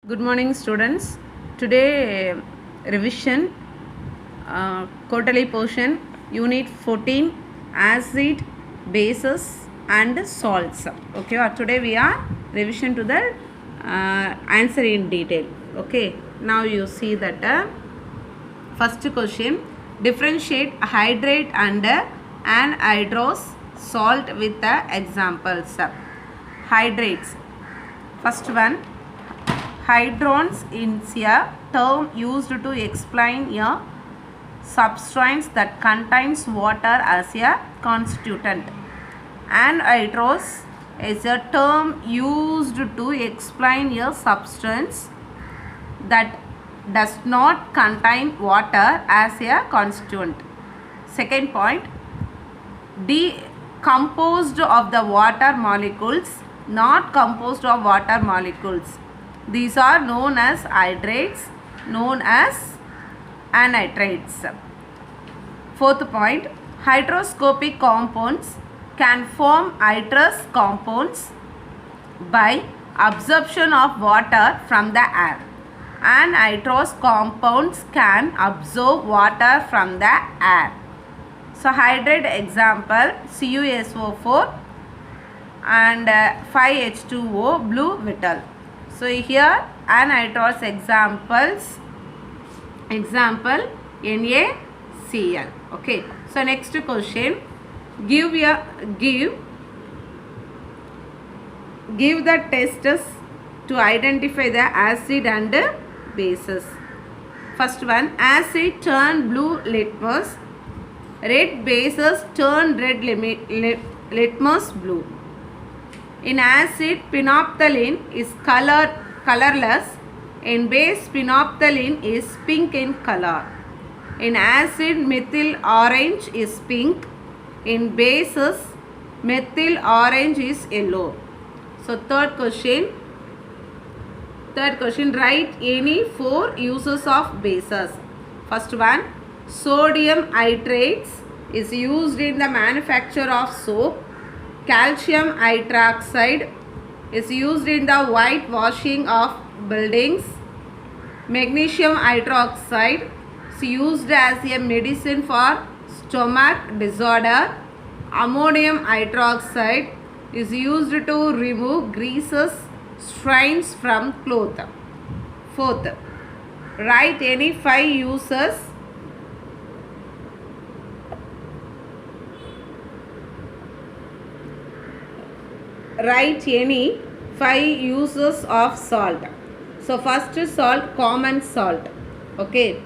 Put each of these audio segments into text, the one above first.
Good morning, students. Today, revision quarterly portion, Unit 14, acid, bases, and salts. Okay, today we are revision to the answer in detail. Okay, now you see that first question, differentiate hydrate and anhydrous salt with the examples. Hydrates. First one, hydrons is a term used to explain a substance that contains water as a constituent. Anhydrous is a term used to explain a substance that does not contain water as a constituent. Second point, composed of the water molecules, not composed of water molecules. These are known as hydrates, known as anhydrites. Fourth point, hydroscopic compounds can form hydrous compounds by absorption of water from the air. Anhydrous compounds can absorb water from the air. So hydrate example, CuSO4 and 5H2O, blue metal. So here anhydrous example NaCl. Okay. So next question, give the tests to identify the acid and bases. First one, acid turn blue litmus, red bases turn red litmus blue. In acid, phenolphthalein is colorless. In base, phenolphthalein is pink in color. In acid, methyl orange is pink. In bases, methyl orange is yellow. So third question, write any 4 uses of bases. First one, sodium nitrates is used in the manufacture of soap. Calcium hydroxide is used in the whitewashing of buildings. Magnesium hydroxide is used as a medicine for stomach disorder. Ammonium hydroxide is used to remove greases, stains from cloth. Fourth, write any 5 uses of salt. So first salt, common salt. Okay.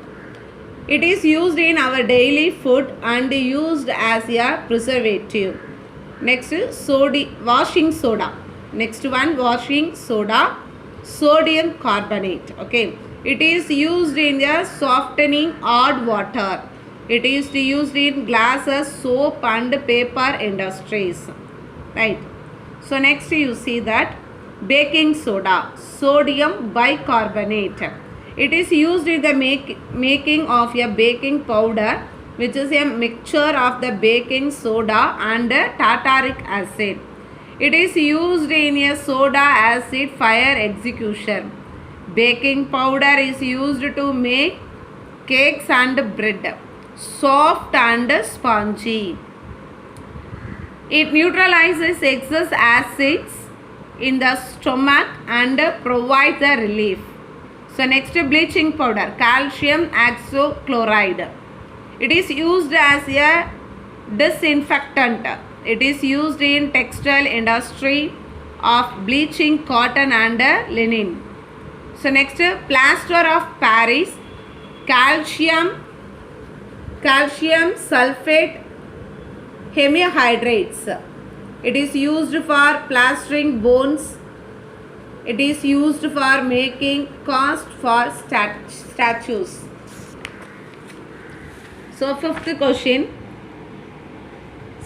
It is used in our daily food and used as a preservative. Next, washing soda. Next one, washing soda, sodium carbonate. Okay. It is used in the softening hard water. It is used in glasses, soap and paper industries. Right. So next you see that baking soda, sodium bicarbonate. It is used in the making of a baking powder, which is a mixture of the baking soda and tartaric acid. It is used in a soda acid fire execution. Baking powder is used to make cakes and bread, soft and spongy. It neutralizes excess acids in the stomach and provides the relief. So next, bleaching powder, calcium hexachloride. It is used as a disinfectant. It is used in textile industry of bleaching cotton and linen. So next, plaster of Paris, calcium sulfate hemihydrates. It is used for plastering bones. It is used for making cast for statues. So fifth question,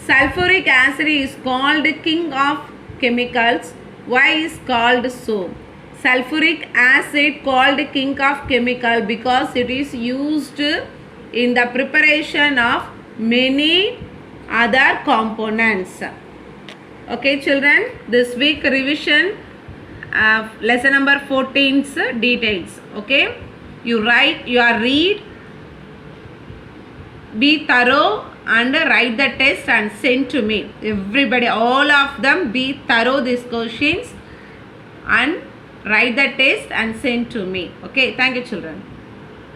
sulfuric acid is called king of chemicals. Why is called so? Sulfuric acid called king of chemical because it is used in the preparation of many other components. Okay children, this week revision lesson number 14's details. Okay, you read, be thorough and write the test and send to me. Everybody, all of them, be thorough these questions and write the test and send to me. Okay, thank you children.